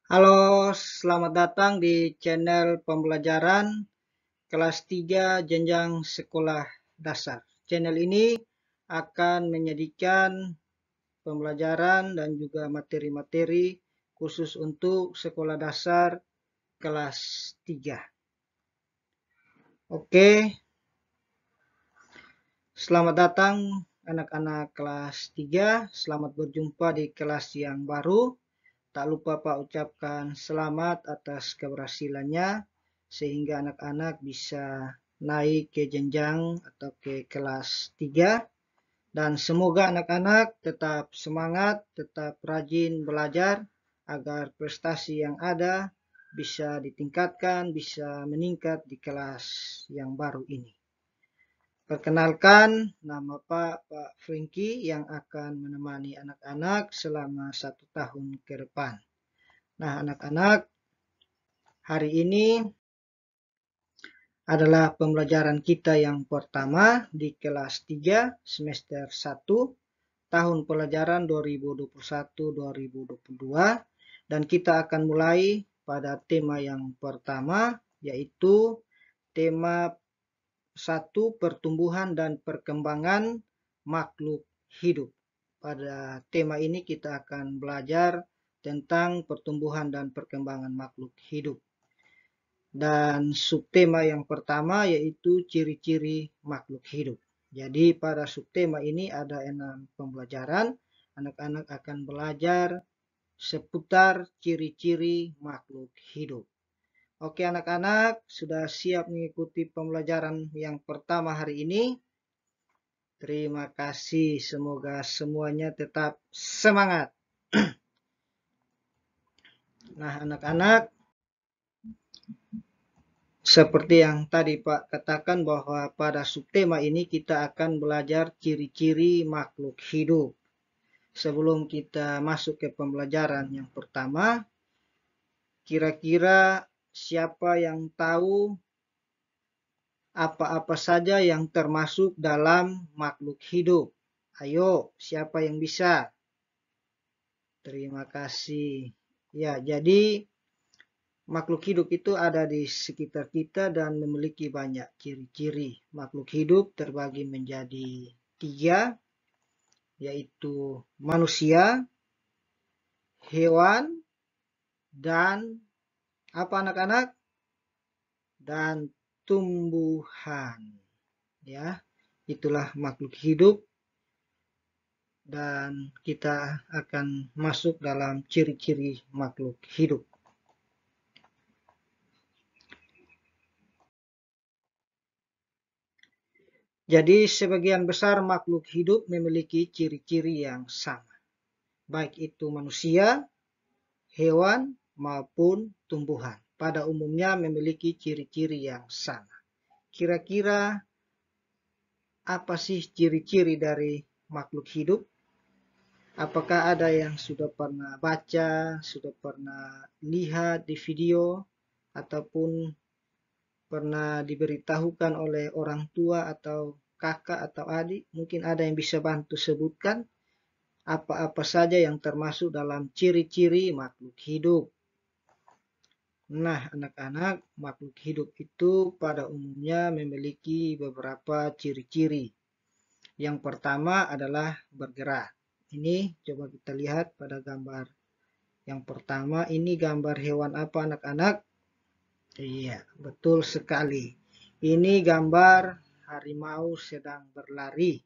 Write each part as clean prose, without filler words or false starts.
Halo, selamat datang di channel pembelajaran kelas 3 jenjang sekolah dasar. Channel ini akan menyajikan pembelajaran dan juga materi-materi khusus untuk sekolah dasar kelas 3. Oke, selamat datang anak-anak kelas 3. Selamat berjumpa di kelas yang baru. Tak lupa Pak ucapkan selamat atas keberhasilannya sehingga anak-anak bisa naik ke jenjang atau ke kelas 3 dan semoga anak-anak tetap semangat, tetap rajin belajar agar prestasi yang ada bisa ditingkatkan, bisa meningkat di kelas yang baru ini. Perkenalkan, nama Pak Franky yang akan menemani anak-anak selama 1 tahun ke depan. Nah, anak-anak, hari ini adalah pembelajaran kita yang pertama di kelas 3 semester 1 tahun pelajaran 2021-2022 dan kita akan mulai pada tema yang pertama yaitu tema 1 pertumbuhan dan perkembangan makhluk hidup. Pada tema ini kita akan belajar tentang pertumbuhan dan perkembangan makhluk hidup. Dan subtema yang pertama yaitu ciri-ciri makhluk hidup. Jadi pada subtema ini ada 6 pembelajaran. Anak-anak akan belajar seputar ciri-ciri makhluk hidup. Oke anak-anak, sudah siap mengikuti pembelajaran yang pertama hari ini? Terima kasih, semoga semuanya tetap semangat. Nah anak-anak, seperti yang tadi Pak katakan bahwa pada subtema ini kita akan belajar ciri-ciri makhluk hidup. Sebelum kita masuk ke pembelajaran yang pertama, kira-kira siapa yang tahu apa-apa saja yang termasuk dalam makhluk hidup? Ayo, siapa yang bisa? Terima kasih. Ya, jadi makhluk hidup itu ada di sekitar kita dan memiliki banyak ciri-ciri. Makhluk hidup terbagi menjadi 3, yaitu manusia, hewan, dan apa anak-anak? Dan tumbuhan. Ya, itulah makhluk hidup dan kita akan masuk dalam ciri-ciri makhluk hidup. Jadi sebagian besar makhluk hidup memiliki ciri-ciri yang sama, baik itu manusia, hewan, maupun tumbuhan. Pada umumnya memiliki ciri-ciri yang sama. Kira-kira apa sih ciri-ciri dari makhluk hidup? Apakah ada yang sudah pernah baca, sudah pernah lihat di video, ataupun pernah diberitahukan oleh orang tua atau kakak atau adik? Mungkin ada yang bisa bantu sebutkan apa-apa saja yang termasuk dalam ciri-ciri makhluk hidup. Nah, anak-anak, makhluk hidup itu pada umumnya memiliki beberapa ciri-ciri. Yang pertama adalah bergerak. Ini coba kita lihat pada gambar yang pertama. Ini gambar hewan apa anak-anak? Iya, betul sekali. Ini gambar harimau sedang berlari.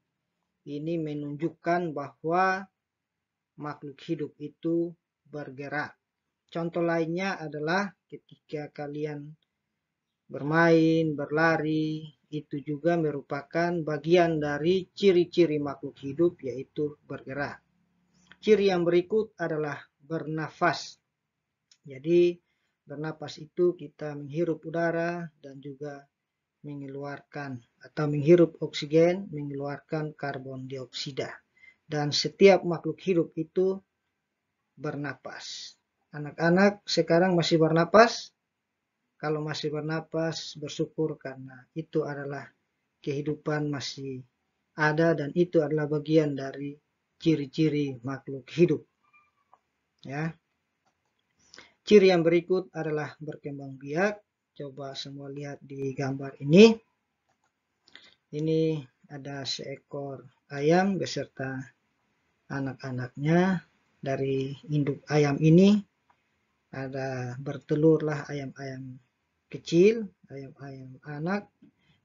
Ini menunjukkan bahwa makhluk hidup itu bergerak. Contoh lainnya adalah ketika kalian bermain, berlari, itu juga merupakan bagian dari ciri-ciri makhluk hidup yaitu bergerak. Ciri yang berikut adalah bernafas. Jadi bernapas itu kita menghirup udara dan juga mengeluarkan atau menghirup oksigen, mengeluarkan karbon dioksida. Dan setiap makhluk hidup itu bernapas. Anak-anak sekarang masih bernapas? Kalau masih bernapas, bersyukur karena itu adalah kehidupan masih ada dan itu adalah bagian dari ciri-ciri makhluk hidup. Ya. Ciri yang berikut adalah berkembang biak. Coba semua lihat di gambar ini. Ini ada seekor ayam beserta anak-anaknya. Dari induk ayam ini ada bertelurlah ayam-ayam kecil, ayam-ayam anak,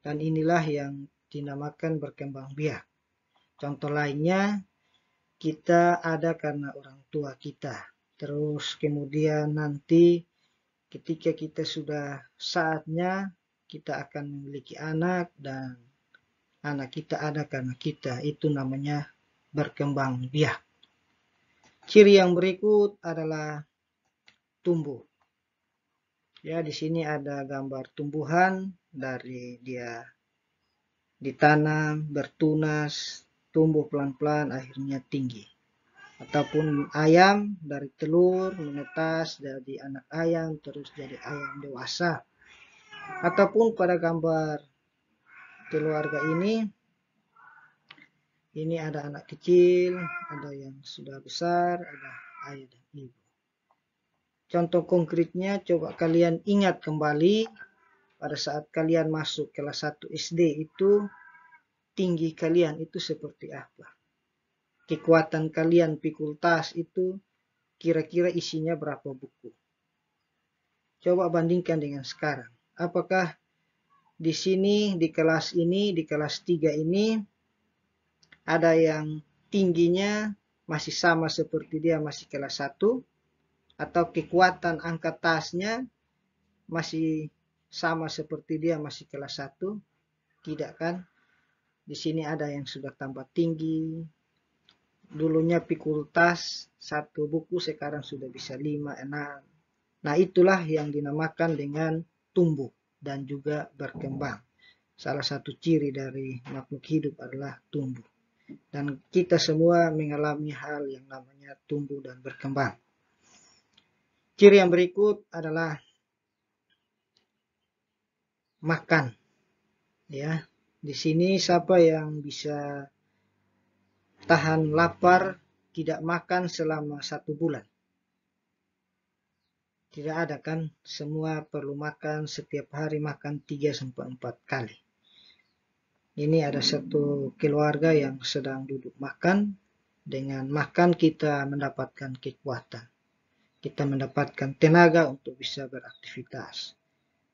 dan inilah yang dinamakan berkembang biak. Contoh lainnya, kita ada karena orang tua kita. Terus kemudian nanti ketika kita sudah saatnya, kita akan memiliki anak dan anak kita ada karena kita. Itu namanya berkembang biak. Ciri yang berikut adalah tumbuh. Ya, di sini ada gambar tumbuhan dari dia ditanam, bertunas, tumbuh pelan-pelan, akhirnya tinggi. Ataupun ayam dari telur menetas jadi anak ayam, terus jadi ayam dewasa. Ataupun pada gambar keluarga ini ada anak kecil, ada yang sudah besar, ada ayah dan ibu. Contoh konkretnya, coba kalian ingat kembali pada saat kalian masuk kelas 1 SD itu, tinggi kalian itu seperti apa? Kekuatan kalian pikul tas itu kira-kira isinya berapa buku? Coba bandingkan dengan sekarang. Apakah di sini, di kelas ini, di kelas 3 ini, ada yang tingginya masih sama seperti dia masih kelas 1, atau kekuatan angkat tasnya masih sama seperti dia masih kelas 1? Tidak kan? Di sini ada yang sudah tambah tinggi. Dulunya pikul tas 1 buku, sekarang sudah bisa 5, 6. Nah, itulah yang dinamakan dengan tumbuh dan juga berkembang. Salah satu ciri dari makhluk hidup adalah tumbuh. Dan kita semua mengalami hal yang namanya tumbuh dan berkembang. Ciri yang berikut adalah makan. Ya, di sini siapa yang bisa tahan lapar tidak makan selama 1 bulan? Tidak ada kan? Semua perlu makan, setiap hari makan 3-4 kali. Ini ada satu keluarga yang sedang duduk makan. Dengan makan kita mendapatkan kekuatan. Kita mendapatkan tenaga untuk bisa beraktivitas.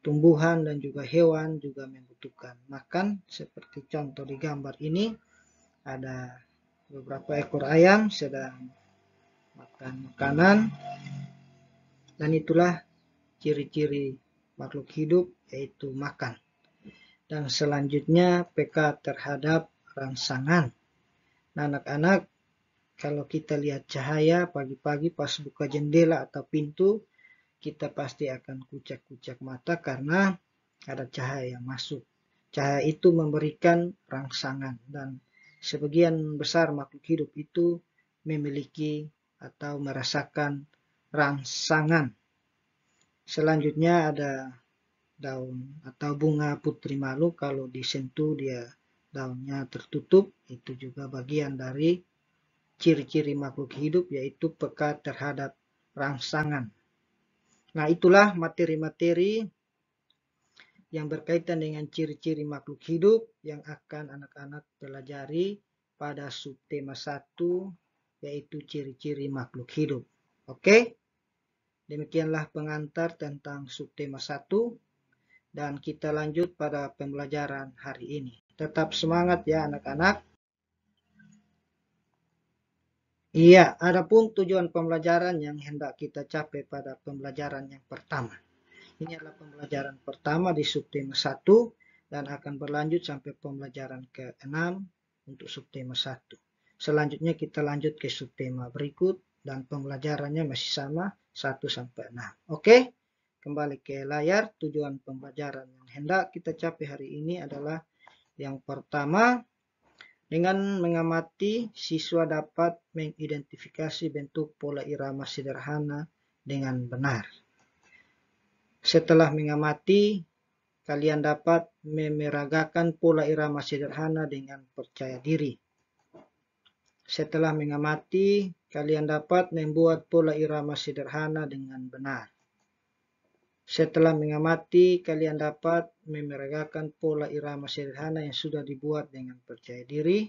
Tumbuhan dan juga hewan juga membutuhkan makan. Seperti contoh di gambar ini, ada beberapa ekor ayam sedang makan makanan. Dan itulah ciri-ciri makhluk hidup, yaitu makan. Dan selanjutnya peka terhadap rangsangan. Nah, anak-anak, kalau kita lihat cahaya pagi-pagi pas buka jendela atau pintu, kita pasti akan kucak-kucak mata karena ada cahaya yang masuk. Cahaya itu memberikan rangsangan dan sebagian besar makhluk hidup itu memiliki atau merasakan rangsangan. Selanjutnya ada daun atau bunga putri malu, kalau disentuh dia daunnya tertutup, itu juga bagian dari ciri-ciri makhluk hidup, yaitu peka terhadap rangsangan. Nah, itulah materi-materi yang berkaitan dengan ciri-ciri makhluk hidup yang akan anak-anak pelajari pada subtema 1, yaitu ciri-ciri makhluk hidup. Oke? Demikianlah pengantar tentang subtema 1. Dan kita lanjut pada pembelajaran hari ini. Tetap semangat ya anak-anak. Iya, adapun tujuan pembelajaran yang hendak kita capai pada pembelajaran yang pertama. Ini adalah pembelajaran pertama di subtema 1 dan akan berlanjut sampai pembelajaran ke-6 untuk subtema 1. Selanjutnya kita lanjut ke subtema berikut dan pembelajarannya masih sama 1-6. Oke? Kembali ke layar. Tujuan pembelajaran yang hendak kita capai hari ini adalah yang pertama, dengan mengamati, siswa dapat mengidentifikasi bentuk pola irama sederhana dengan benar. Setelah mengamati, kalian dapat memeragakan pola irama sederhana dengan percaya diri. Setelah mengamati, kalian dapat membuat pola irama sederhana dengan benar. Setelah mengamati, kalian dapat memeragakan pola irama sederhana yang sudah dibuat dengan percaya diri.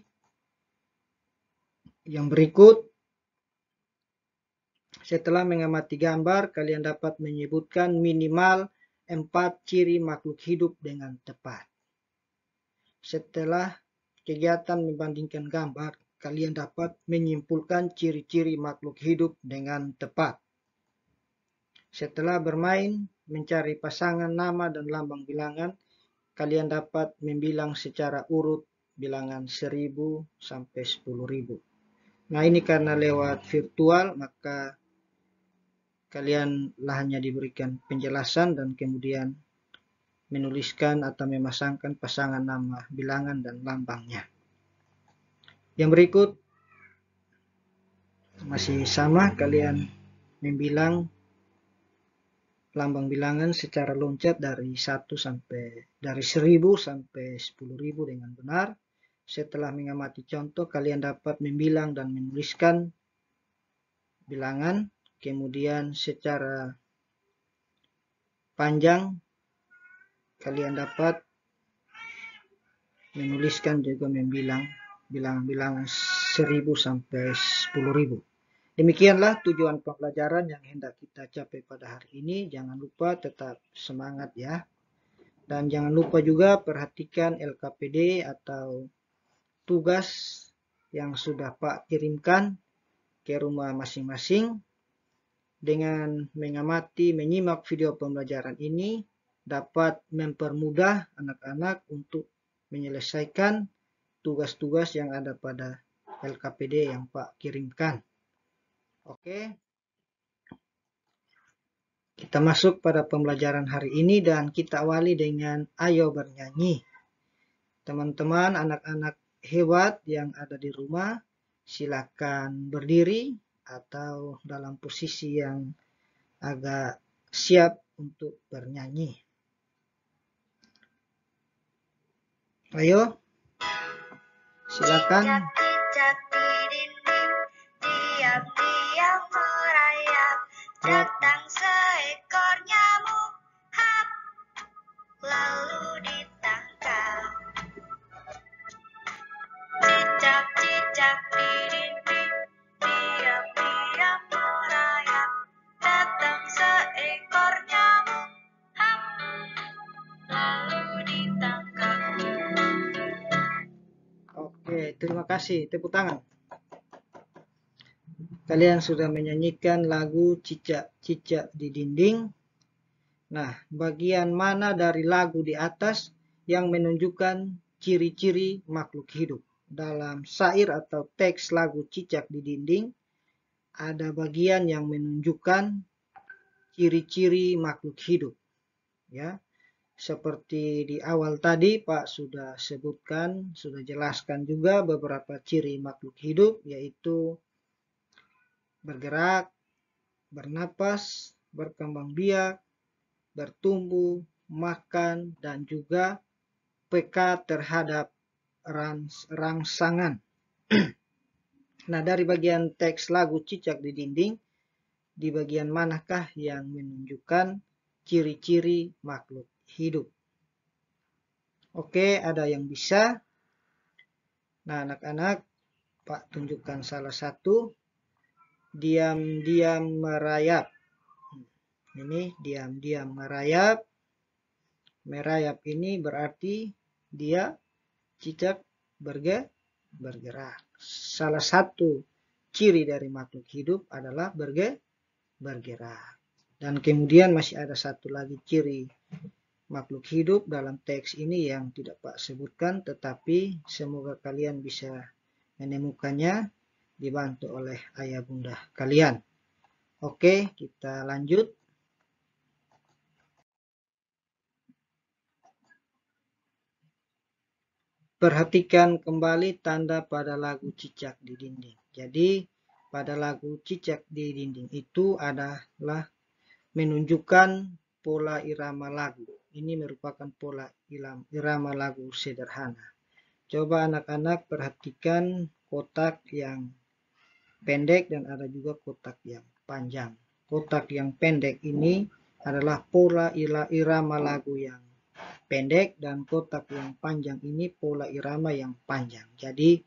Yang berikut, setelah mengamati gambar, kalian dapat menyebutkan minimal 4 ciri makhluk hidup dengan tepat. Setelah kegiatan membandingkan gambar, kalian dapat menyimpulkan ciri-ciri makhluk hidup dengan tepat. Setelah bermain, mencari pasangan nama dan lambang bilangan, kalian dapat membilang secara urut bilangan 1000 sampai 10.000. Nah, ini karena lewat virtual, maka kalian hanya diberikan penjelasan dan kemudian menuliskan atau memasangkan pasangan nama, bilangan, dan lambangnya. Yang berikut masih sama, kalian membilang lambang bilangan secara loncat dari 1000 sampai 10.000 dengan benar. Setelah mengamati contoh, kalian dapat membilang dan menuliskan bilangan, kemudian secara panjang kalian dapat menuliskan juga membilang bilangan 1000 sampai 10.000. Demikianlah tujuan pembelajaran yang hendak kita capai pada hari ini. Jangan lupa tetap semangat ya. Dan jangan lupa juga perhatikan LKPD atau tugas yang sudah Pak kirimkan ke rumah masing-masing. Dengan mengamati, menyimak video pembelajaran ini dapat mempermudah anak-anak untuk menyelesaikan tugas-tugas yang ada pada LKPD yang Pak kirimkan. Oke, kita masuk pada pembelajaran hari ini dan kita awali dengan ayo bernyanyi. Teman-teman, anak-anak hebat yang ada di rumah, silakan berdiri atau dalam posisi yang agak siap untuk bernyanyi. Ayo, silakan. Cicak di dinding, diam-diam merayap, datang seekor nyamuk, hap, lalu ditangkap. Cicak-cicak di dinding, diam-diam merayap, datang seekor nyamuk, hap, lalu ditangkap. Oke, terima kasih. Tepuk tangan. Kalian sudah menyanyikan lagu Cicak-Cicak di Dinding. Nah, bagian mana dari lagu di atas yang menunjukkan ciri-ciri makhluk hidup? Dalam syair atau teks lagu Cicak di Dinding, ada bagian yang menunjukkan ciri-ciri makhluk hidup. Ya, seperti di awal tadi Pak sudah sebutkan, sudah jelaskan juga beberapa ciri makhluk hidup, yaitu bergerak, bernapas, berkembang biak, bertumbuh, makan, dan juga peka terhadap rangsangan. Nah, dari bagian teks lagu Cicak di Dinding, di bagian manakah yang menunjukkan ciri-ciri makhluk hidup? Oke, ada yang bisa. Nah, anak-anak, Pak tunjukkan salah satu. Diam-diam merayap. Ini diam-diam merayap. Merayap ini berarti dia cicak bergerak. Salah satu ciri dari makhluk hidup adalah bergerak. Dan kemudian masih ada satu lagi ciri makhluk hidup dalam teks ini yang tidak Pak sebutkan, tetapi semoga kalian bisa menemukannya dibantu oleh ayah bunda kalian. Oke, kita lanjut. Perhatikan kembali tanda pada lagu Cicak di Dinding. Jadi, pada lagu Cicak di Dinding itu adalah menunjukkan pola irama lagu. Ini merupakan pola irama lagu sederhana. Coba anak-anak perhatikan kotak yang pendek dan ada juga kotak yang panjang. Kotak yang pendek ini adalah pola irama lagu yang pendek, dan kotak yang panjang ini pola irama yang panjang. Jadi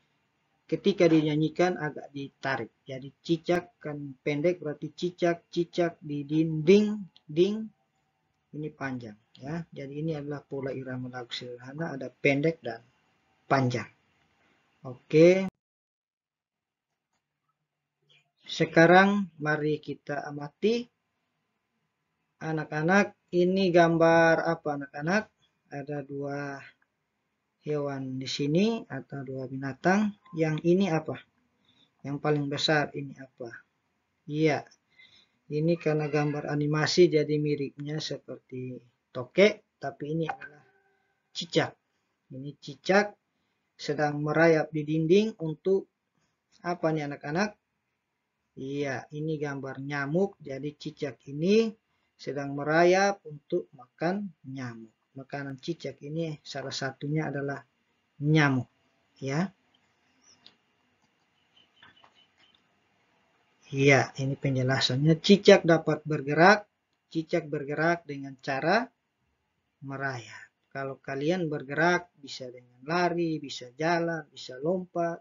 ketika dinyanyikan agak ditarik. Jadi cicak kan pendek, berarti cicak di dinding, ding, ini panjang ya. Jadi ini adalah pola irama lagu sederhana, ada pendek dan panjang. Oke. Sekarang mari kita amati. Anak-anak, ini gambar apa anak-anak? Ada dua hewan di sini atau dua binatang. Yang ini apa? Yang paling besar ini apa? Iya, ini karena gambar animasi jadi miripnya seperti tokek, tapi ini adalah cicak. Ini cicak sedang merayap di dinding untuk apa nih anak-anak? Iya, ini gambar nyamuk. Jadi cicak ini sedang merayap untuk makan nyamuk. Makanan cicak ini salah satunya adalah nyamuk, ya. Iya, ini penjelasannya. Cicak dapat bergerak. Cicak bergerak dengan cara merayap. Kalau kalian bergerak bisa dengan lari, bisa jalan, bisa lompat.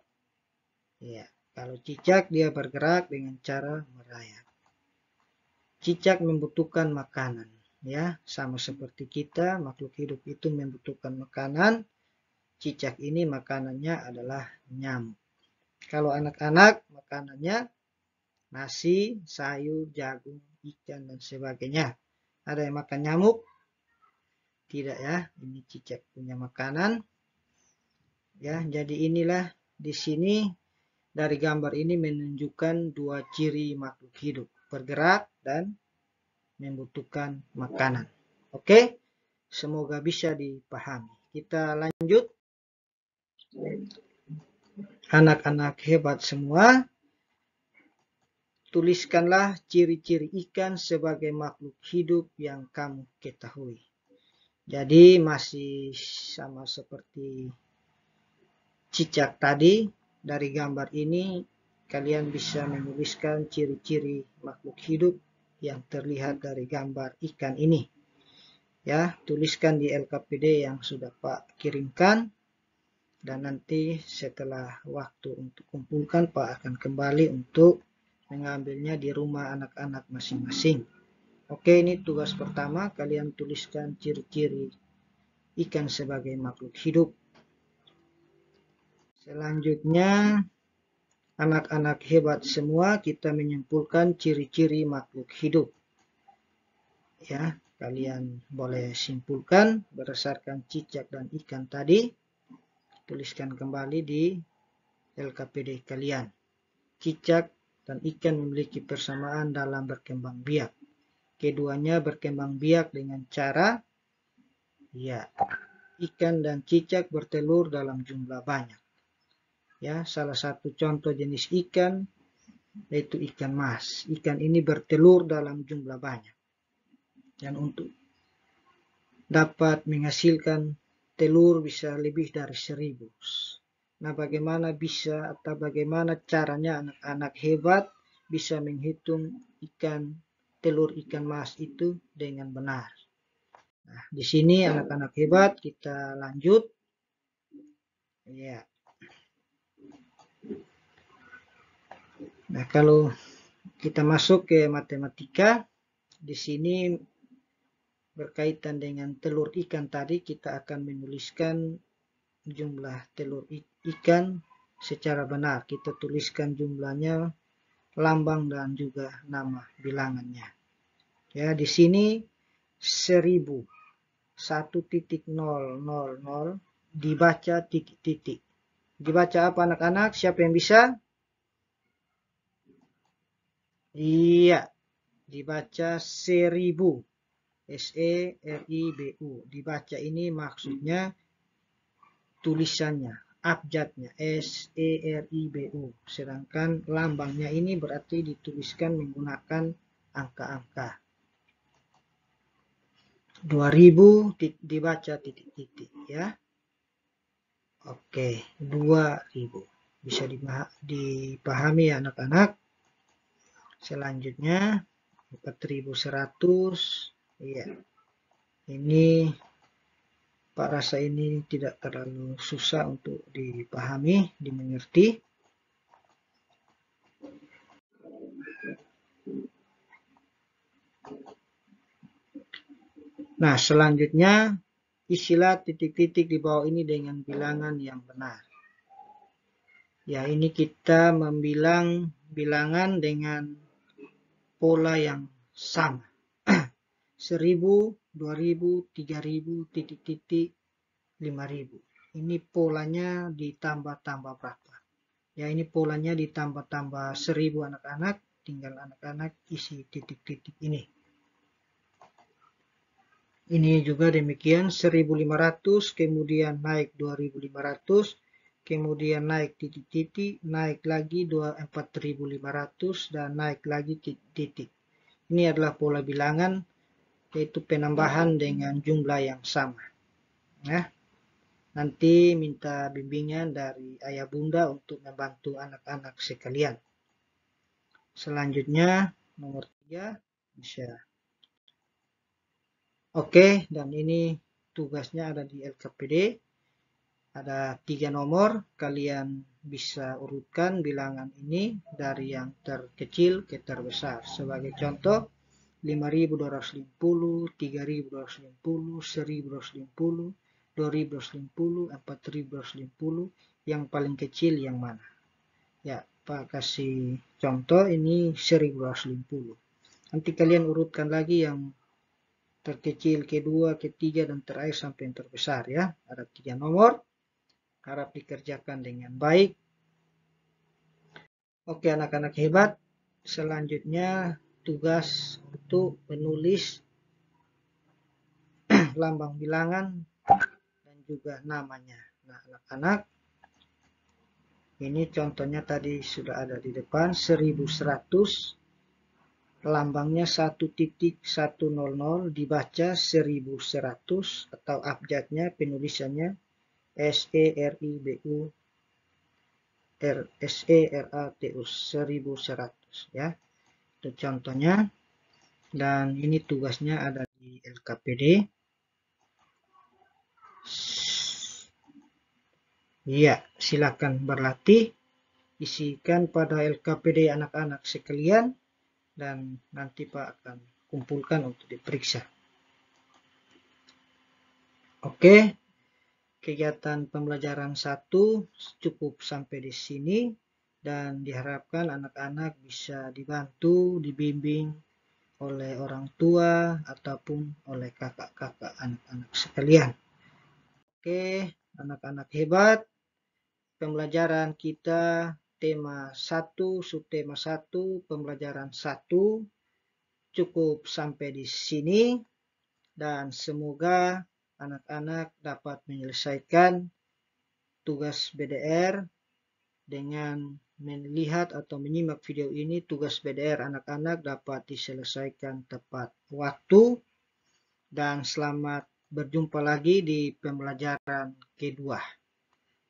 Ya, kalau cicak dia bergerak dengan cara merayap. Cicak membutuhkan makanan, ya, sama seperti kita, makhluk hidup itu membutuhkan makanan. Cicak ini makanannya adalah nyamuk. Kalau anak-anak makanannya nasi, sayur, jagung, ikan, dan sebagainya. Ada yang makan nyamuk? Tidak ya, ini cicak punya makanan. Ya, jadi inilah di sini dari gambar ini menunjukkan dua ciri makhluk hidup, bergerak dan membutuhkan makanan. Oke, semoga bisa dipahami. Kita lanjut. Anak-anak hebat semua, tuliskanlah ciri-ciri ikan sebagai makhluk hidup yang kamu ketahui. Jadi masih sama seperti cicak tadi, dari gambar ini kalian bisa menuliskan ciri-ciri makhluk hidup yang terlihat dari gambar ikan ini. Ya, tuliskan di LKPD yang sudah Pak kirimkan, dan nanti setelah waktu untuk kumpulkan, Pak akan kembali untuk mengambilnya di rumah anak-anak masing-masing. Oke, ini tugas pertama, kalian tuliskan ciri-ciri ikan sebagai makhluk hidup. Selanjutnya, anak-anak hebat semua, kita menyimpulkan ciri-ciri makhluk hidup. Ya, kalian boleh simpulkan berdasarkan cicak dan ikan tadi. Tuliskan kembali di LKPD kalian. Cicak dan ikan memiliki persamaan dalam berkembang biak. Keduanya berkembang biak dengan cara, ya, ikan dan cicak bertelur dalam jumlah banyak. Ya, salah satu contoh jenis ikan yaitu ikan mas. Ikan ini bertelur dalam jumlah banyak. Dan untuk dapat menghasilkan telur bisa lebih dari 1000. Nah, bagaimana bisa atau bagaimana caranya anak-anak hebat bisa menghitung telur ikan mas itu dengan benar. Nah, di sini anak-anak hebat kita lanjut. Ya. Nah, kalau kita masuk ke matematika, di sini berkaitan dengan telur ikan tadi, kita akan menuliskan jumlah telur ikan secara benar. Kita tuliskan jumlahnya, lambang dan juga nama bilangannya. Ya, di sini 1000, 1.000 dibaca titik-titik. Dibaca apa anak-anak? Siapa yang bisa? Iya, dibaca 1000. SERIBU. Dibaca ini maksudnya tulisannya, abjadnya SERIBU. Sedangkan lambangnya ini berarti dituliskan menggunakan angka-angka. 2000 dibaca titik-titik ya. Oke, 2000. Bisa dipahami ya anak-anak. Selanjutnya 4100. Iya. Ini Pak rasa ini tidak terlalu susah untuk dipahami, dimengerti. Nah, selanjutnya isilah titik-titik di bawah ini dengan bilangan yang benar. Ya, ini kita membilang bilangan dengan pola yang sama. 1000, 2000, 3000, titik-titik, 5000. Ini polanya ditambah-tambah berapa? Ya, ini polanya ditambah-tambah 1000 anak-anak, tinggal anak-anak isi titik-titik ini. Ini juga demikian 1500, kemudian naik 2500, kemudian naik titik-titik, naik lagi 4500 dan naik lagi titik-titik. Ini adalah pola bilangan, yaitu penambahan dengan jumlah yang sama. Nah, nanti minta bimbingan dari ayah bunda untuk membantu anak-anak sekalian. Selanjutnya nomor 3 bisa. Oke, dan ini tugasnya ada di LKPD. Ada 3 nomor, kalian bisa urutkan bilangan ini dari yang terkecil ke terbesar. Sebagai contoh, 5250, 3250, 1250, 2250, 4250, yang paling kecil yang mana? Ya, Pak kasih contoh, ini 1250. Nanti kalian urutkan lagi yang terkecil, kedua, ketiga, dan terakhir sampai yang terbesar ya. Ada 3 nomor. Harap dikerjakan dengan baik. Oke anak-anak hebat. Selanjutnya tugas untuk menulis lambang bilangan dan juga namanya. Nah anak-anak, ini contohnya tadi sudah ada di depan. 1100, lambangnya 1.100, dibaca 1100 atau abjadnya penulisannya SERIBU SERATU 1100 ya. Itu contohnya. Dan ini tugasnya ada di LKPD. Ya, silakan berlatih. Isikan pada LKPD anak-anak sekalian dan nanti Pak akan kumpulkan untuk diperiksa. Oke. Kegiatan pembelajaran 1 cukup sampai di sini dan diharapkan anak-anak bisa dibantu, dibimbing oleh orang tua ataupun oleh kakak-kakak anak-anak sekalian. Oke, anak-anak hebat, pembelajaran kita tema 1, subtema 1, pembelajaran 1 cukup sampai di sini dan semoga anak-anak dapat menyelesaikan tugas BDR dengan melihat atau menyimak video ini. Tugas BDR anak-anak dapat diselesaikan tepat waktu dan selamat berjumpa lagi di pembelajaran kedua.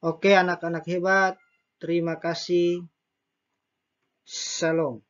Oke anak-anak hebat, terima kasih. Salam.